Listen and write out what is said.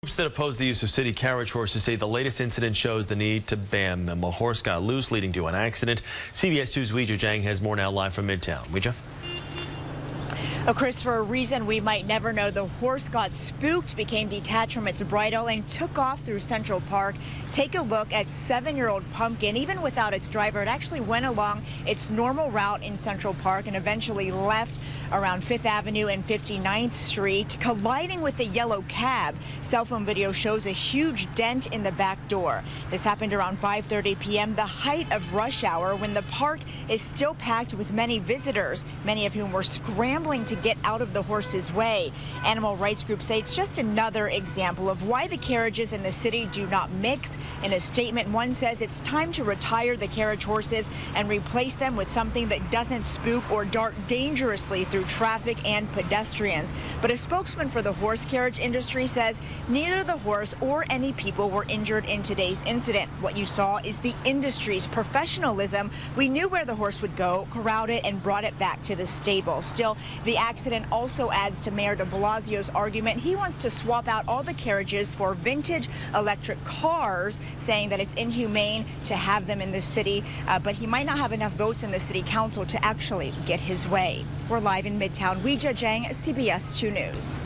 Groups that oppose the use of city carriage horses say the latest incident shows the need to ban them. A horse got loose, leading to an accident. CBS 2's Weijia Zhang has more now live from Midtown. Weijia? Chris, for a reason we might never know, the horse got spooked, became detached from its bridle, and took off through Central Park. Take a look at 7-year-old Pumpkin. Even without its driver, it actually went along its normal route in Central Park and eventually left around 5th Avenue and 59th Street, colliding with the yellow cab. Cell phone video shows a huge dent in the back door. This happened around 5:30 p.m., the height of rush hour, when the park is still packed with many visitors, many of whom were scrambling to get out of the horse's way. Animal rights groups say it's just another example of why the carriages in the city do not mix. In a statement, one says it's time to retire the carriage horses and replace them with something that doesn't spook or dart dangerously through traffic and pedestrians. But a spokesman for the horse carriage industry says neither the horse or any people were injured in today's incident. What you saw is the industry's professionalism. We knew where the horse would go, corralled it, and brought it back to the stable. Still, the accident also adds to Mayor de Blasio's argument. He wants to swap out all the carriages for vintage electric cars, saying that it's inhumane to have them in the city, but he might not have enough votes in the city council to actually get his way. We're live in Midtown. Weijia Zhang, CBS 2 News.